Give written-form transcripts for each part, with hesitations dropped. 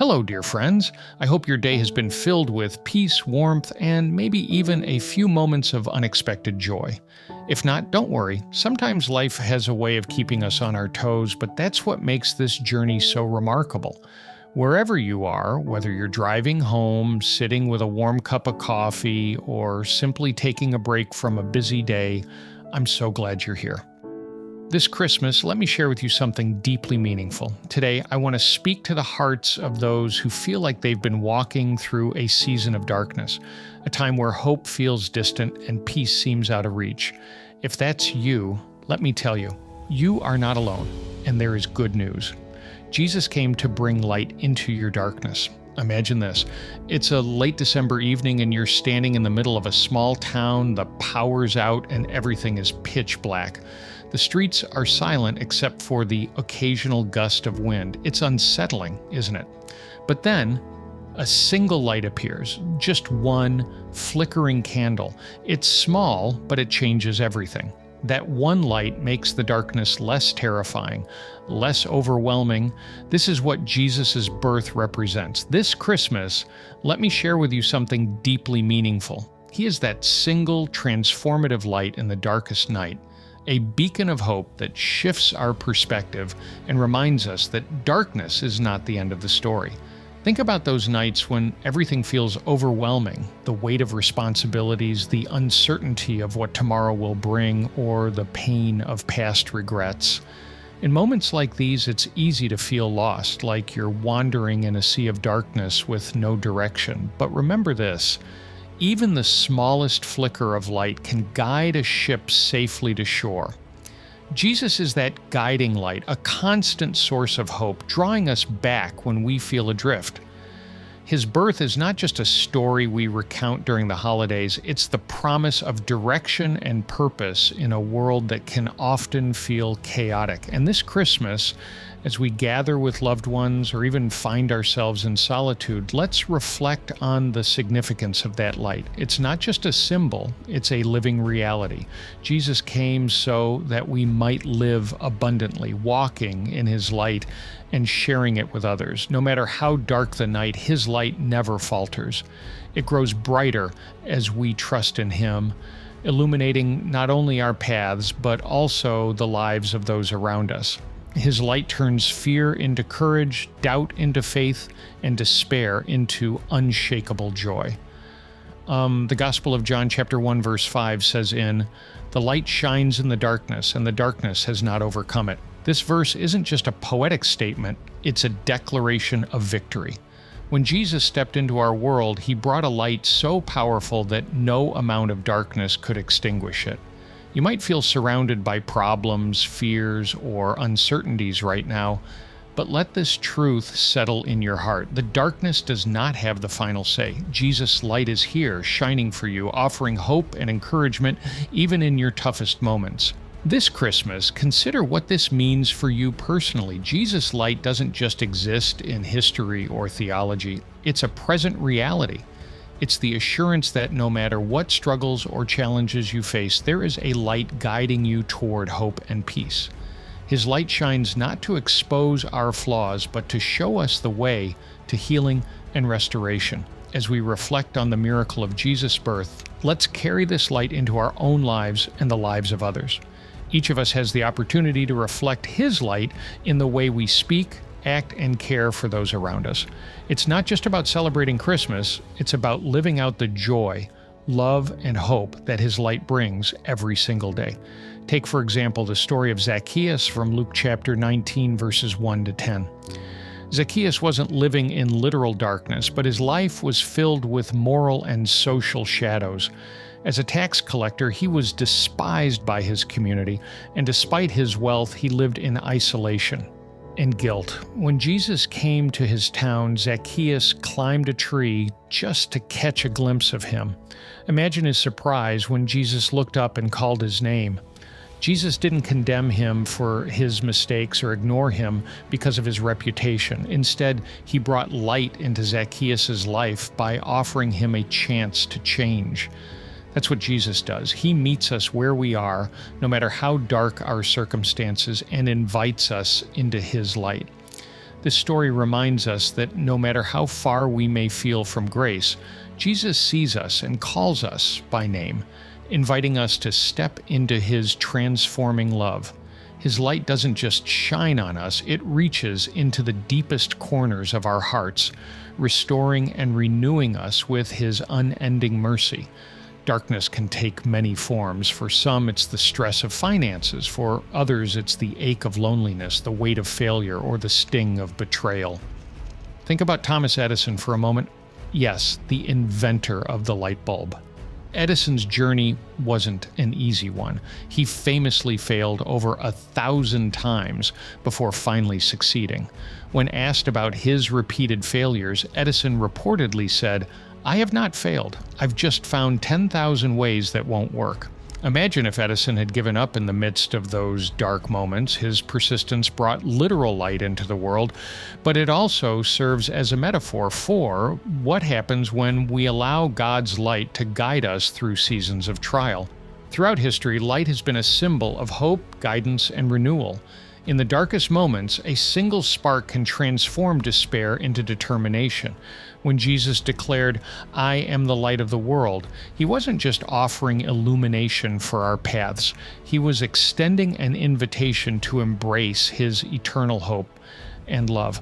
Hello, dear friends. I hope your day has been filled with peace, warmth, and maybe even a few moments of unexpected joy. If not, don't worry. Sometimes life has a way of keeping us on our toes, but that's what makes this journey so remarkable. Wherever you are, whether you're driving home, sitting with a warm cup of coffee, or simply taking a break from a busy day, I'm so glad you're here. This Christmas, let me share with you something deeply meaningful. Today, I want to speak to the hearts of those who feel like they've been walking through a season of darkness, a time where hope feels distant and peace seems out of reach. If that's you, let me tell you, you are not alone, and there is good news. Jesus came to bring light into your darkness. Imagine this. It's a late December evening and you're standing in the middle of a small town, the power's out, and everything is pitch black. The streets are silent except for the occasional gust of wind. It's unsettling, isn't it? But then, a single light appears, just one flickering candle. It's small, but it changes everything. That one light makes the darkness less terrifying, less overwhelming. This is what Jesus' birth represents. This Christmas, let me share with you something deeply meaningful. He is that single transformative light in the darkest night, a beacon of hope that shifts our perspective and reminds us that darkness is not the end of the story. Think about those nights when everything feels overwhelming, the weight of responsibilities, the uncertainty of what tomorrow will bring, or the pain of past regrets. In moments like these, it's easy to feel lost, like you're wandering in a sea of darkness with no direction. But remember this, even the smallest flicker of light can guide a ship safely to shore. Jesus is that guiding light, a constant source of hope, drawing us back when we feel adrift. His birth is not just a story we recount during the holidays, it's the promise of direction and purpose in a world that can often feel chaotic. And this Christmas, as we gather with loved ones or even find ourselves in solitude, let's reflect on the significance of that light. It's not just a symbol, it's a living reality. Jesus came so that we might live abundantly, walking in his light and sharing it with others. No matter how dark the night, his light never falters. It grows brighter as we trust in him, illuminating not only our paths, but also the lives of those around us. His light turns fear into courage, doubt into faith, and despair into unshakable joy. The Gospel of John chapter 1 verse 5 says "The light shines in the darkness, and the darkness has not overcome it." This verse isn't just a poetic statement, it's a declaration of victory. When Jesus stepped into our world, he brought a light so powerful that no amount of darkness could extinguish it. You might feel surrounded by problems, fears, or uncertainties right now, but let this truth settle in your heart. The darkness does not have the final say. Jesus' light is here, shining for you, offering hope and encouragement even in your toughest moments. This Christmas, consider what this means for you personally. Jesus' light doesn't just exist in history or theology. It's a present reality. It's the assurance that no matter what struggles or challenges you face, there is a light guiding you toward hope and peace. His light shines not to expose our flaws, but to show us the way to healing and restoration. As we reflect on the miracle of Jesus' birth, let's carry this light into our own lives and the lives of others. Each of us has the opportunity to reflect his light in the way we speak, act, and care for those around us. It's not just about celebrating Christmas, it's about living out the joy, love, and hope that his light brings every single day. Take, for example, the story of Zacchaeus from Luke chapter 19, verses 1 to 10. Zacchaeus wasn't living in literal darkness, but his life was filled with moral and social shadows. As a tax collector, he was despised by his community, and despite his wealth, he lived in isolation and guilt. When Jesus came to his town, Zacchaeus climbed a tree just to catch a glimpse of him. Imagine his surprise when Jesus looked up and called his name. Jesus didn't condemn him for his mistakes or ignore him because of his reputation. Instead, he brought light into Zacchaeus' life by offering him a chance to change. That's what Jesus does. He meets us where we are, no matter how dark our circumstances, and invites us into his light. This story reminds us that no matter how far we may feel from grace, Jesus sees us and calls us by name, inviting us to step into His transforming love. His light doesn't just shine on us, it reaches into the deepest corners of our hearts, restoring and renewing us with His unending mercy. Darkness can take many forms. For some, it's the stress of finances. For others, it's the ache of loneliness, the weight of failure, or the sting of betrayal. Think about Thomas Edison for a moment. Yes, the inventor of the light bulb. Edison's journey wasn't an easy one. He famously failed over 1,000 times before finally succeeding. When asked about his repeated failures, Edison reportedly said, "I have not failed. I've just found 10,000 ways that won't work." Imagine if Edison had given up in the midst of those dark moments. His persistence brought literal light into the world, but it also serves as a metaphor for what happens when we allow God's light to guide us through seasons of trial. Throughout history, light has been a symbol of hope, guidance, and renewal. In the darkest moments, a single spark can transform despair into determination. When Jesus declared, "I am the light of the world," He wasn't just offering illumination for our paths. He was extending an invitation to embrace His eternal hope and love.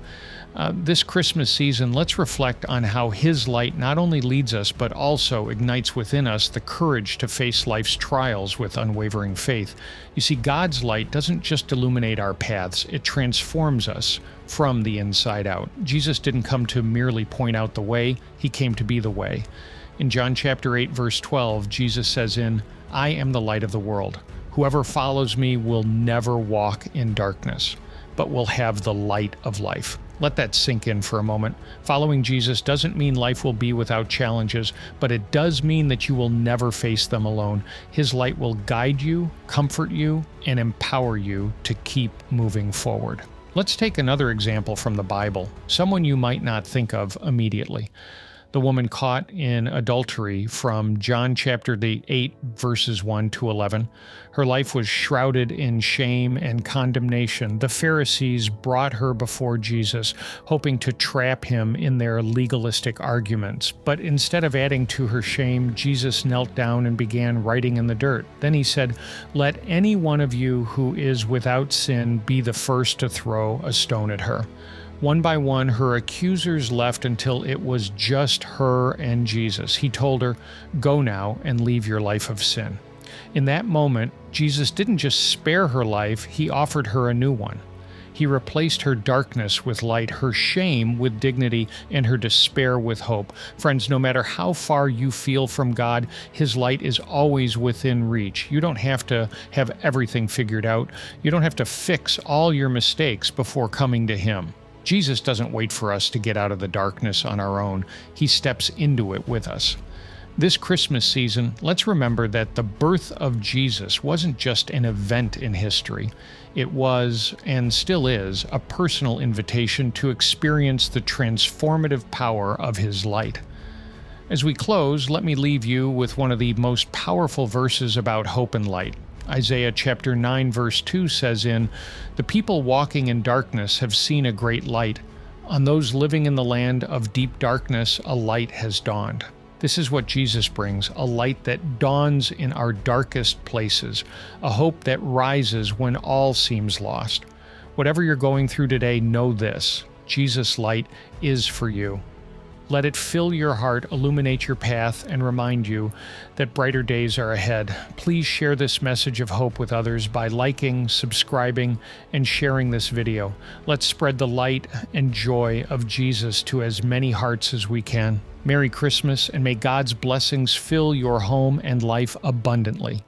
This Christmas season, let's reflect on how His light not only leads us, but also ignites within us the courage to face life's trials with unwavering faith. You see, God's light doesn't just illuminate our paths, it transforms us from the inside out. Jesus didn't come to merely point out the way, He came to be the way. In John chapter 8, verse 12, Jesus says "I am the light of the world. Whoever follows me will never walk in darkness, but will have the light of life." Let that sink in for a moment. Following Jesus doesn't mean life will be without challenges, but it does mean that you will never face them alone. His light will guide you, comfort you, and empower you to keep moving forward. Let's take another example from the Bible, someone you might not think of immediately. The woman caught in adultery from John chapter 8, verses 1 to 11. Her life was shrouded in shame and condemnation. The Pharisees brought her before Jesus, hoping to trap Him in their legalistic arguments. But instead of adding to her shame, Jesus knelt down and began writing in the dirt. Then He said, "Let any one of you who is without sin be the first to throw a stone at her." One by one, her accusers left until it was just her and Jesus. He told her, "Go now and leave your life of sin." In that moment, Jesus didn't just spare her life, He offered her a new one. He replaced her darkness with light, her shame with dignity, and her despair with hope. Friends, no matter how far you feel from God, His light is always within reach. You don't have to have everything figured out. You don't have to fix all your mistakes before coming to Him. Jesus doesn't wait for us to get out of the darkness on our own. He steps into it with us. This Christmas season, let's remember that the birth of Jesus wasn't just an event in history. It was, and still is, a personal invitation to experience the transformative power of His light. As we close, let me leave you with one of the most powerful verses about hope and light. Isaiah chapter 9 verse 2 says "The people walking in darkness have seen a great light. On those living in the land of deep darkness, a light has dawned." This is what Jesus brings, a light that dawns in our darkest places, a hope that rises when all seems lost. Whatever you're going through today, know this: Jesus' light is for you. Let it fill your heart, illuminate your path, and remind you that brighter days are ahead. Please share this message of hope with others by liking, subscribing, and sharing this video. Let's spread the light and joy of Jesus to as many hearts as we can. Merry Christmas, and may God's blessings fill your home and life abundantly.